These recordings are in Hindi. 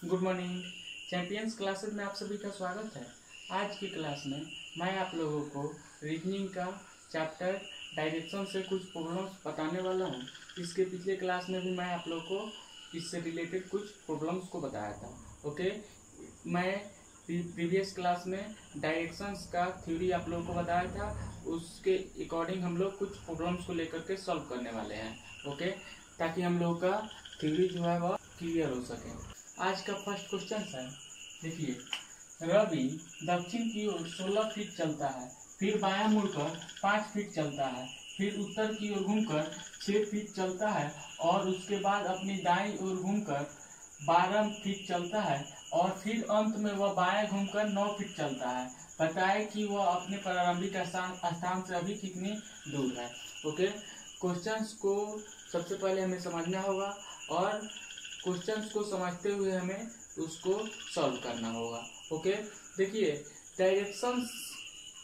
Good morning. चैंपियंस क्लासेस में आप सभी का स्वागत है। आज की क्लास में मैं आप लोगों को रीजनिंग का चैप्टर डायरेक्शन से कुछ प्रॉब्लम्स बताने वाला हूं। इसके पिछले क्लास में भी मैं आप लोगों को इससे रिलेटेड कुछ प्रॉब्लम्स को बताया था। ओके, मैं प्रीवियस क्लास में डायरेक्शंस का थ्योरी आप लोगों को बताया था। उसके अकॉर्डिंग हम लोग कुछ प्रॉब्लम्स को लेकर के सॉल्व करने वाले हैं। ओके, ताकि हम लोग का थ्योरी जो है वह क्लियर हो सके। आज का फर्स्ट क्वेश्चन है, देखिए, रवि दक्षिण की ओर 16 फीट चलता है, फिर बायां मुड़कर 5 फीट चलता है, फिर उत्तर की ओर घूमकर 6 फीट चलता है और उसके बाद अपनी दाईं ओर घूमकर 12 फीट चलता है और फिर अंत में वह बाएं घूमकर 9 फीट चलता है। बताए कि वह अपने प्रारंभिक स्थान से अभी कितनी दूर है। ओके, क्वेश्चंस को सबसे पहले हमें समझना होगा और क्वेश्चंस को समझते हुए हमें उसको सॉल्व करना होगा। ओके, देखिए, डायरेक्शंस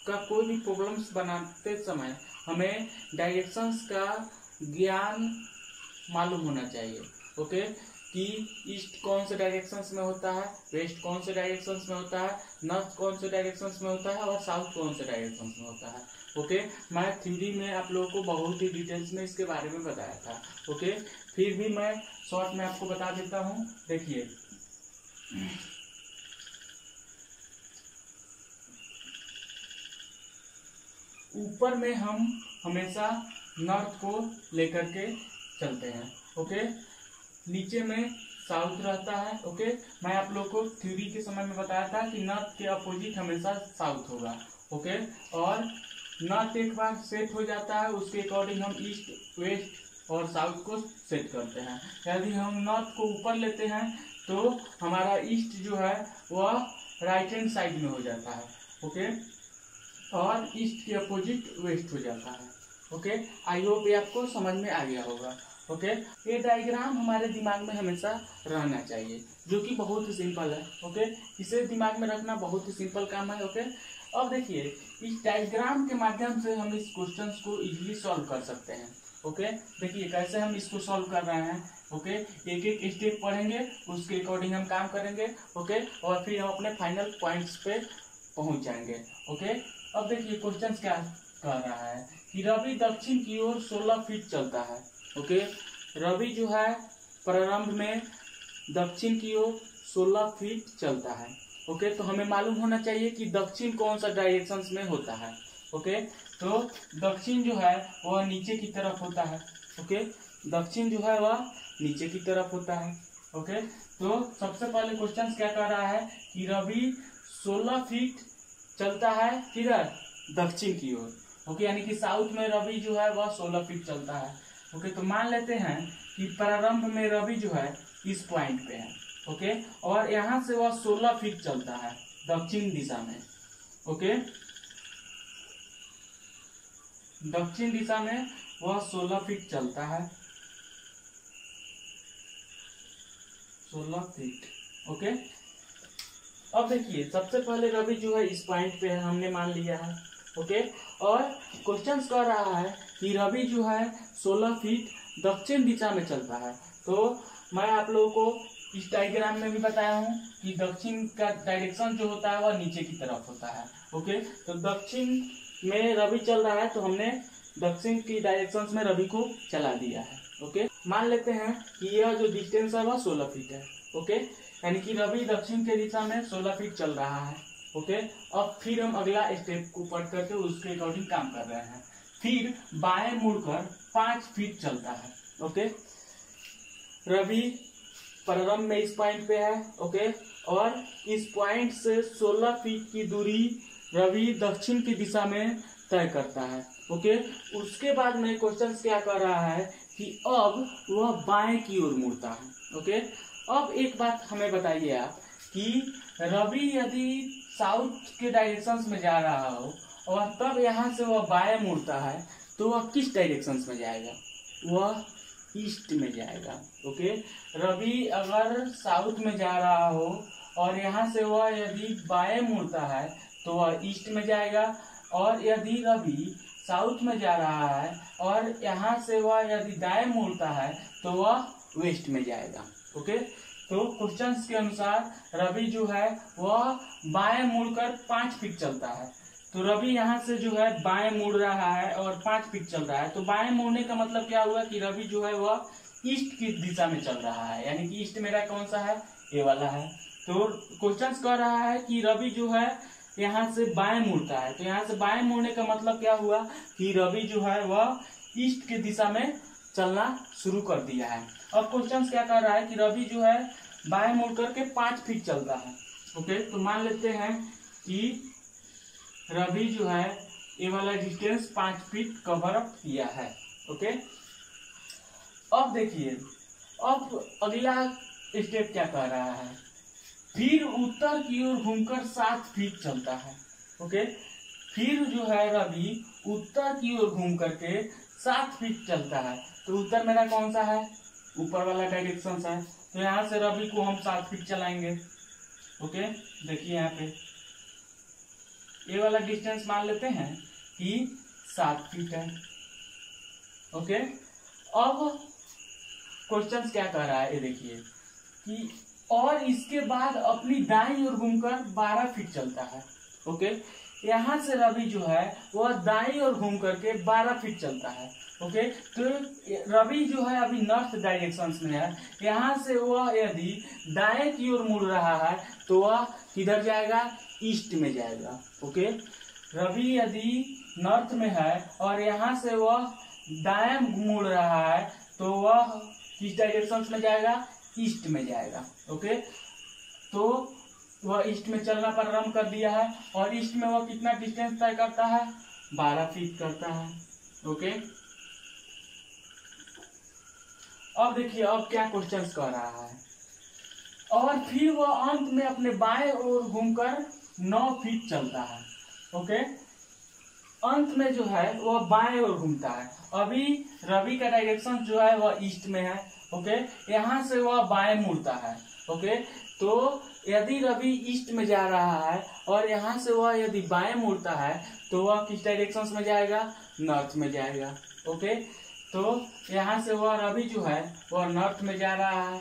का कोई भी प्रॉब्लम्स बनाते समय हमें डायरेक्शंस का ज्ञान मालूम होना चाहिए। ओके, कि ईस्ट कौन से डायरेक्शंस में होता है, वेस्ट कौन से डायरेक्शंस में होता है, नॉर्थ कौन से डायरेक्शंस में होता है और साउथ कौन से डायरेक्शंस में होता है। ओके, मैं थ्योरी में आप लोगों को बहुत ही डिटेल्स में इसके बारे में बताया था। ओके, फिर भी मैं शॉर्ट में आपको बता देता हूं। देखिए, ऊपर में हम हमेशा नॉर्थ को लेकर के चलते हैं। ओके, नीचे में साउथ रहता है। ओके, मैं आप लोग को थ्योरी के समय में बताया था कि नॉर्थ के अपोजिट हमेशा साउथ होगा। ओके, और नॉर्थ एक बार सेट हो जाता है, उसके अकॉर्डिंग हम ईस्ट, वेस्ट और साउथ को सेट करते हैं। यदि हम नॉर्थ को ऊपर लेते हैं तो हमारा ईस्ट जो है वह राइट हैंड साइड में हो जाता है। ओके, और ईस्ट के अपोजिट वेस्ट हो जाता है। ओके, आई होप ये आपको समझ में आ गया होगा। ओके, ये डायग्राम हमारे दिमाग में हमेशा रहना चाहिए, जो कि बहुत ही सिंपल है। ओके, इसे दिमाग में रखना बहुत ही सिंपल काम है। ओके, अब देखिए, इस डायग्राम के माध्यम से हम इस क्वेश्चन को इजीली सॉल्व कर सकते हैं। ओके, देखिए कैसे हम इसको सॉल्व कर रहे हैं। ओके, एक एक स्टेप पढ़ेंगे, उसके अकॉर्डिंग हम काम करेंगे। ओके, और फिर हम अपने फाइनल पॉइंट्स पे पहुंच जाएंगे। ओके, अब देखिए क्वेश्चन क्या कह रहा है कि रवि दक्षिण की ओर 16 फीट चलता है। ओके, रवि जो है प्रारंभ में दक्षिण की ओर 16 फीट चलता है। ओके, तो हमें मालूम होना चाहिए कि दक्षिण कौन सा डायरेक्शन में होता है। ओके, तो दक्षिण जो है वह नीचे की तरफ होता है। ओके, दक्षिण जो है वह नीचे की तरफ होता है। ओके, तो सबसे पहले क्वेश्चन क्या कर रहा है कि रवि 16 फीट चलता है किधर, दक्षिण की ओर। ओके, यानी कि साउथ में रवि जो है वह 16 फीट चलता है। ओके, तो मान लेते हैं कि प्रारंभ में रवि जो है इस पॉइंट पे है। ओके, और यहां से वह 16 फीट चलता है दक्षिण दिशा में। ओके, दक्षिण दिशा में वह 16 फीट चलता है, 16 फीट। ओके, अब देखिए, सबसे पहले रवि जो है इस पॉइंट पे है, हमने मान लिया है। ओके, और क्वेश्चन कह रहा है कि रवि जो है 16 फीट दक्षिण दिशा में चलता है। तो मैं आप लोगों को इस डायग्राम में भी बताया हूं कि दक्षिण का डायरेक्शन जो होता है वह नीचे की तरफ होता है। ओके, तो दक्षिण में रवि चल रहा है तो हमने दक्षिण की डायरेक्शन में रवि को चला दिया है। ओके, मान लेते हैं कि यह जो डिस्टेंस है वह 16 फीट है। ओके, यानी कि रवि दक्षिण के दिशा में 16 फीट चल रहा है। ओके, अब फिर हम अगला स्टेप को पढ़ करके उसके अकॉर्डिंग काम कर रहे हैं। फिर बाएं मुड़कर 5 फीट चलता है। ओके, रवि प्रारंभ में इस पॉइंट पे है। ओके, और इस पॉइंट से 16 फीट की दूरी रवि दक्षिण की दिशा में तय करता है। ओके, उसके बाद में क्वेश्चन क्या कर रहा है कि अब वह बाएं की ओर मुड़ता है। ओके, अब एक बात हमें बताइए आप कि रवि यदि साउथ के डायरेक्शन में जा रहा हो और तब यहाँ से वह बाएं मुड़ता है तो वह किस डायरेक्शन में जाएगा, वह ईस्ट में जाएगा। ओके, रवि अगर साउथ में जा रहा हो और यहाँ से वह यदि बाएं मुड़ता है तो वह ईस्ट में जाएगा, और यदि रवि साउथ में जा रहा है और यहाँ से वह यदि दाएं मुड़ता है तो वह वेस्ट में जाएगा। ओके, तो क्वेश्चंस के अनुसार रवि जो है वह बाएं मुड़कर 5 फीट चलता है। तो रवि यहाँ से जो है बाएं मुड़ रहा है और 5 फीट चल रहा है। तो बाएं मुड़ने का मतलब क्या हुआ कि रवि जो है वह ईस्ट की दिशा में चल रहा है, यानी कि ईस्ट मेरा कौन सा है, ये वाला है। तो क्वेश्चन कह रहा है कि रवि जो है यहाँ से बाएं मुड़ता है। तो यहाँ से बाएं मुड़ने का मतलब क्या हुआ कि रवि जो है वह ईस्ट की दिशा में चलना शुरू कर दिया है। अब क्वेश्चन क्या कर रहा है कि रवि जो है बाएं मुड़ करके 5 फीट चलता है। ओके, तो मान लेते हैं कि रवि जो है ये वाला डिस्टेंस 5 फीट कवर अप किया है। ओके, अब देखिए अब अगला स्टेप क्या कर रहा है, फिर उत्तर की ओर घूमकर 7 फीट चलता है। ओके, फिर जो है रवि उत्तर की ओर घूम करके 7 फीट चलता है। तो उत्तर मेरा कौन सा है, ऊपर वाला डायरेक्शन है। तो यहाँ से रवि को हम 7 फीट चलाएंगे। ओके, देखिए यहाँ पे ये वाला डिस्टेंस मान लेते हैं कि 7 फीट है। ओके, अब क्वेश्चन क्या कर रहा है, ये देखिए कि और इसके बाद अपनी दाईं ओर घूमकर 12 फीट चलता है। ओके, यहाँ से रवि जो है वह दाईं ओर घूम करके 12 फीट चलता है। ओके, तो रवि जो है अभी नॉर्थ डायरेक्शन में है। यहाँ से वह यदि दाएं की ओर मुड़ रहा है तो वह किधर जाएगा, ईस्ट में जाएगा। ओके, रवि यदि नॉर्थ में है और यहाँ से वह दाएं मुड़ रहा है तो वह किस डायरेक्शन में जाएगा, ईस्ट में जाएगा। ओके, तो वह ईस्ट में चलना प्रारंभ कर दिया है और ईस्ट में वह कितना डिस्टेंस तय करता है, 12 फीट करता है। ओके, अब देखिए अब क्या क्वेश्चन कर रहा है, और फिर वह अंत में अपने बाएं ओर घूमकर 9 फीट चलता है। ओके, अंत में जो है वह बाएं ओर घूमता है। अभी रवि का डायरेक्शन जो है वह ईस्ट में है। ओके, यहाँ से वह बाएं मुड़ता है। ओके, तो यदि रवि ईस्ट में जा रहा है और यहाँ से वह यदि बाएं मुड़ता है तो वह किस डायरेक्शन में जाएगा, नॉर्थ में जाएगा। ओके, तो यहाँ से वह रवि जो है वह नॉर्थ में जा रहा है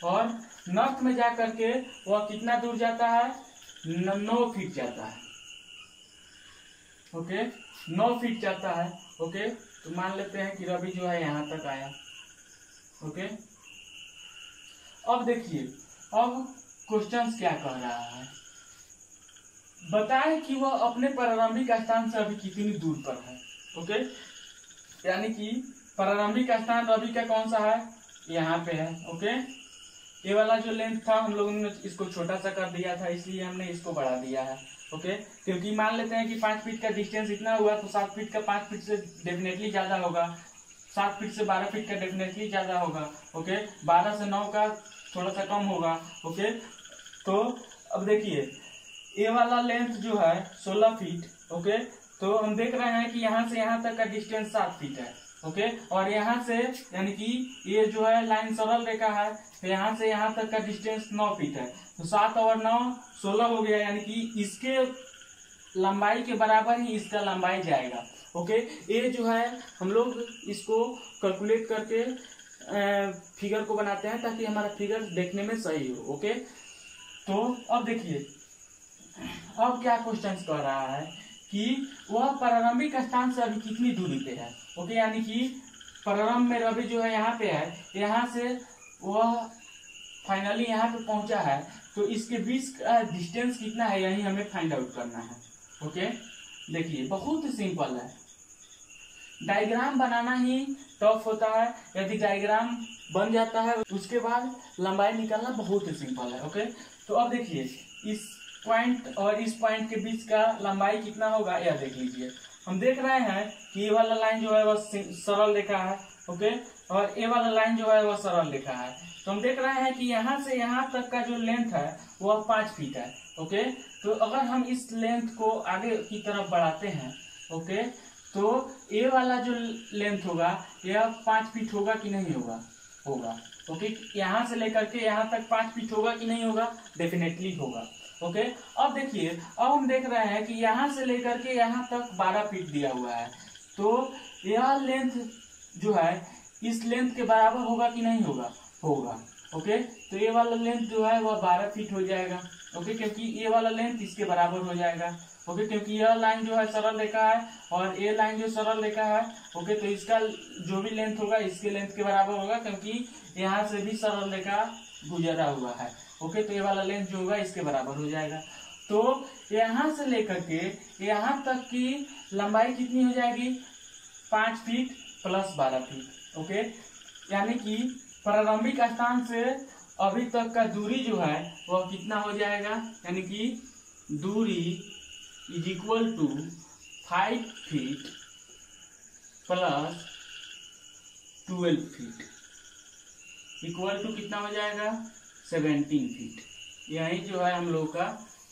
और नॉर्थ में जा करके वह कितना दूर जाता है, 9 फीट जाता है। ओके, 9 फीट जाता है। ओके, तो मान लेते हैं कि रवि जो है यहाँ तक आया। ओके, अब देखिए अब क्वेश्चन क्या कह रहा है, बताएं कि वह अपने प्रारंभिक स्थान से अभी कितनी दूर पर है। ओके, यानी कि प्रारंभिक स्थान रवि का कौन सा है, यहाँ पे है। ओके, ये वाला जो लेंथ था हम लोगों ने इसको छोटा सा कर दिया था, इसलिए हमने इसको बढ़ा दिया है। ओके, क्योंकि मान लेते हैं कि 5 फीट का डिस्टेंस इतना हुआ तो 7 फीट का 5 फीट से डेफिनेटली ज्यादा होगा, 7 फीट से 12 फीट का डेफिनेटली ज्यादा होगा। ओके, 12 से 9 का थोड़ा सा कम होगा। ओके, तो अब देखिए ये वाला लेंथ जो है 16 फीट। ओके, तो हम देख रहे हैं कि यहाँ से यहाँ तक का डिस्टेंस 7 फीट है। ओके, और यहाँ से यानी कि ये जो है लाइन सरल रेखा है, तो यहाँ से यहाँ तक का डिस्टेंस 9 फीट है। तो 7 और 9 16 हो गया, यानी कि इसके लंबाई के बराबर ही इसका लंबाई जाएगा। ओके, ये जो है हम लोग इसको कैलकुलेट करके फिगर को बनाते हैं ताकि हमारा फिगर देखने में सही हो। ओके, तो अब देखिए अब क्या क्वेश्चन कर रहा है कि वह प्रारंभिक स्थान से अभी कितनी दूरी पे है। ओके, यानी कि प्रारंभ में रवि जो है यहाँ पे है, यहाँ से वह फाइनली यहाँ पे पहुंचा है, तो इसके बीच का डिस्टेंस कितना है यही हमें फाइंड आउट करना है। ओके, देखिए बहुत ही सिंपल है, डायग्राम बनाना ही टफ होता है, यदि डायग्राम बन जाता है उसके बाद लंबाई निकालना बहुत ही सिंपल है। ओके, तो अब देखिए इस पॉइंट और इस पॉइंट के बीच का लंबाई कितना होगा यह देख लीजिए। हम देख रहे हैं कि ये वाला लाइन जो है वह सरल रेखा है। ओके, और ये वाला लाइन जो है वह सरल रेखा है। तो हम देख रहे हैं कि यहाँ से यहाँ तक का जो लेंथ है वह 5 फीट है। ओके, तो अगर हम इस लेंथ को आगे की तरफ बढ़ाते हैं, ओके, तो ये वाला जो लेंथ होगा यह 5 फीट होगा कि नहीं होगा, होगा। ओके, यहाँ से लेकर के यहाँ तक 5 फीट होगा कि नहीं होगा, डेफिनेटली होगा। ओके, अब देखिए अब हम देख रहे हैं कि यहाँ से लेकर के यहाँ तक 12 फीट दिया हुआ है, तो यह लेंथ जो है इस लेंथ के बराबर होगा कि नहीं होगा, होगा। ओके, तो ये वाला लेंथ जो है वह 12 फीट हो जाएगा। ओके, क्योंकि ये वाला लेंथ इसके बराबर हो जाएगा। ओके, क्योंकि यह लाइन जो है सरल रेखा है और ये लाइन जो सरल रेखा है, ओके, तो इसका जो भी लेंथ होगा इसके लेंथ के बराबर होगा, क्योंकि यहाँ से भी सरल रेखा गुजरा हुआ है। ओके, तो ये वाला लेंथ जो होगा इसके बराबर हो जाएगा। तो यहाँ से लेकर के यहाँ तक की लंबाई कितनी हो जाएगी? 5 फीट प्लस 12 फीट। ओके, यानी कि प्रारंभिक स्थान से अभी तक का दूरी जो है वह कितना हो जाएगा? यानी कि दूरी is equal to 5 feet plus 12 feet equal to कितना हो जाएगा? 17 फीट। यही जो है हम लोगों का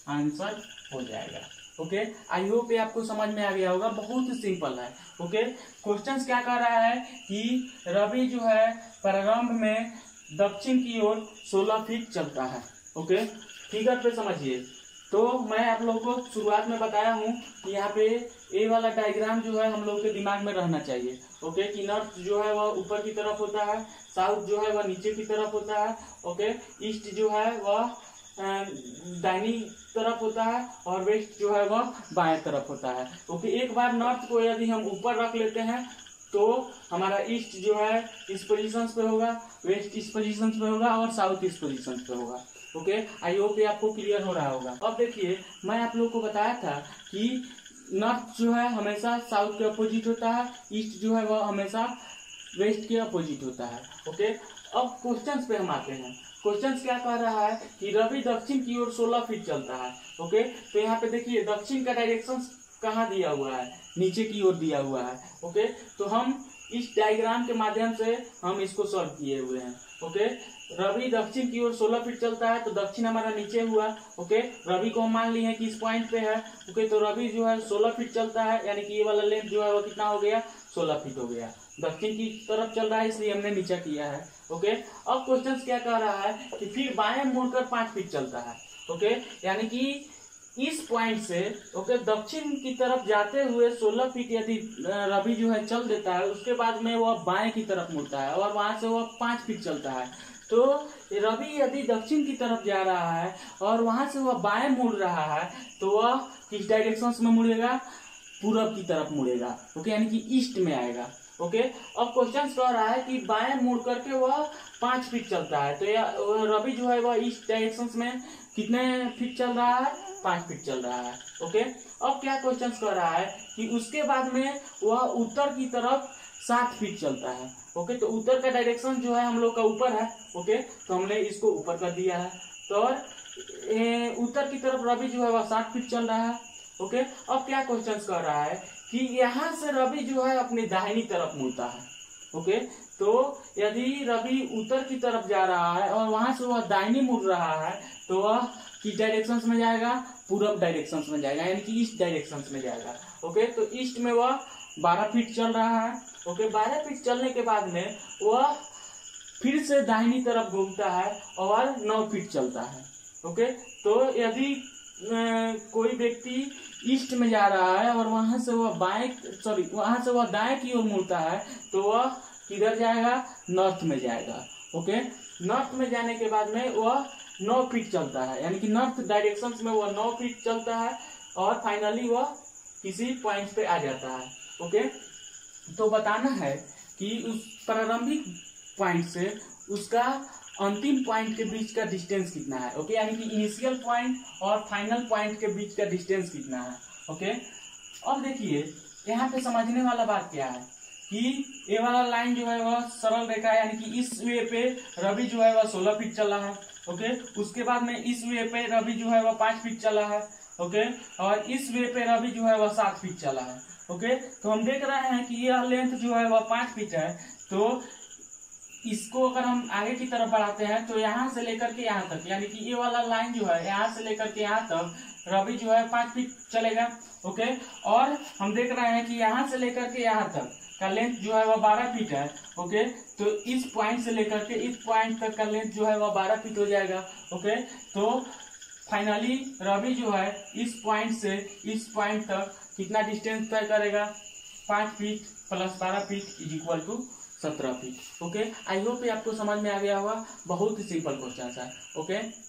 आंसर हो जाएगा। ओके, आई होप ये आपको समझ में आ गया होगा, बहुत ही सिंपल है। ओके, क्वेश्चन क्या कह रहा है कि रवि जो है प्रारंभ में दक्षिण की ओर 16 फीट चलता है। ओके, फिगर पे समझिए। तो मैं आप लोगों को शुरुआत में बताया हूँ कि यहाँ पे ए वाला डायग्राम जो है हम लोगों के दिमाग में रहना चाहिए। ओके, कि नॉर्थ जो है वह ऊपर की तरफ होता है, साउथ जो है वह नीचे की तरफ होता है। ओके, ईस्ट जो है वह दाहिनी तरफ होता है और वेस्ट जो है वह बाएं तरफ होता है। ओके, एक बार नॉर्थ को यदि हम ऊपर रख लेते हैं तो हमारा ईस्ट जो है इस पोजीशन पे होगा, वेस्ट इस पोजीशन पे होगा और साउथ इस पोजीशन पे होगा। ओके, आई होप ये आपको क्लियर हो रहा होगा। अब देखिए, मैं आप लोगों को बताया था कि नॉर्थ जो है हमेशा साउथ के अपोजिट होता है, ईस्ट जो है वह हमेशा वेस्ट के अपोजिट होता है। ओके, अब क्वेश्चंस पे हम आते हैं। क्वेश्चन क्या कह रहा है कि रवि दक्षिण की ओर 16 फीट चलता है। ओके, तो यहाँ पे देखिए दक्षिण का डायरेक्शन कहाँ दिया हुआ है? नीचे की ओर दिया हुआ है। ओके, तो हम इस डायग्राम के माध्यम से हम इसको सॉल्व किए हुए हैं। ओके, रवि दक्षिण की ओर 16 फीट चलता है, तो दक्षिण हमारा नीचे हुआ। ओके, रवि को हम मान लिए हैं कि इस पॉइंट पे है। ओके, तो रवि जो है 16 फीट चलता है, यानी कि ये वाला लेंथ जो है वो कितना हो गया? 16 फीट हो गया। दक्षिण की तरफ चल रहा है इसलिए हमने नीचा किया है। ओके, अब क्वेश्चन क्या कह रहा है कि फिर बाएं मुड़कर 5 फीट चलता है। ओके, यानी कि इस पॉइंट से ओके दक्षिण की तरफ जाते हुए 16 फीट यदि रवि जो है चल देता है, उसके बाद में वह बाएं की तरफ मुड़ता है और वहां से वह 5 फीट चलता है। तो रवि यदि दक्षिण की तरफ जा रहा है और वहां से वह बाएं मुड़ रहा है, तो वह किस डायरेक्शन में मुड़ेगा? पूरब की तरफ मुड़ेगा। ओके, यानी कि ईस्ट में आएगा। ओके, अब क्वेश्चन कह रहा है कि बाएं मुड़ करके वह 5 फीट चलता है, तो रवि जो है वह ईस्ट डायरेक्शन में कितने फीट चल रहा है? 5 फीट चल रहा है। ओके, अब क्या क्वेश्चन कह रहा है कि उसके बाद में वह उत्तर की तरफ 7 फीट चलता है। ओके, तो उत्तर का डायरेक्शन जो है हम लोग का ऊपर है। ओके, तो हमने इसको ऊपर कर दिया है। तो उत्तर की तरफ रवि जो है वह 7 फीट चल रहा है। ओके, अब क्या क्वेश्चन कह रहा है कि यहाँ से रवि जो है अपनी दाहिनी तरफ मुड़ता है। ओके, तो यदि रवि उत्तर की तरफ जा रहा है और वहां से वह दाहिनी मुड़ रहा है, तो वह किस डायरेक्शन में जाएगा? पूरब डायरेक्शन में जाएगा, यानी कि ईस्ट डायरेक्शन में जाएगा। ओके, तो ईस्ट में वह 12 फीट चल रहा है। ओके, 12 फीट चलने के बाद में वह फिर से दाहिनी तरफ घूमता है और 9 फीट चलता है। ओके, तो यदि कोई व्यक्ति ईस्ट में जा रहा है और वहां से वह दाएं की ओर मुड़ता है, तो वह किधर जाएगा? नॉर्थ में जाएगा। ओके, नॉर्थ में जाने के बाद में वह 9 फीट चलता है, यानी कि नॉर्थ डायरेक्शन में वह 9 फीट चलता है और फाइनली वह किसी पॉइंट पे आ जाता है। ओके, तो बताना है कि उस प्रारंभिक पॉइंट से उसका अंतिम पॉइंट के बीच का डिस्टेंस कितना है। ओके, यानी कि इनिशियल पॉइंट और फाइनल पॉइंट के बीच का डिस्टेंस कितना है। ओके, अब देखिए यहाँ पे समझने वाला बात क्या है कि ये वाला लाइन जो है वह सरल रेखा है, यानी कि इस वे पे रवि जो है वह 16 फीट चला है। ओके, उसके बाद में इस वे पे रवि जो है वह 5 फीट चला है। ओके, और इस वे पे रवि जो है वह 7 फीट चला है। ओके, तो हम देख रहे हैं कि यह लेंथ जो है वह 5 फीट है। तो इसको अगर हम आगे की तरफ बढ़ाते हैं तो यहाँ से लेकर के यहाँ तक, यानी कि ये वाला लाइन जो है यहाँ से लेकर के यहाँ तक रवि जो है 5 फीट चलेगा। ओके, और हम देख रहे हैं कि यहाँ से लेकर के यहाँ तक का लेंथ जो है वह 12 फीट है। ओके, तो इस पॉइंट से लेकर के इस पॉइंट तक का लेंथ जो है वह 12 फीट हो जाएगा। ओके, तो फाइनली रवि जो है इस पॉइंट से इस पॉइंट तक कितना डिस्टेंस तय करेगा? 5 feet plus 12 feet is equal to 17 feet. Okay, I hope ये आपको समझ में आ गया होगा। बहुत ही सिंपल क्वेश्चन है। ओके।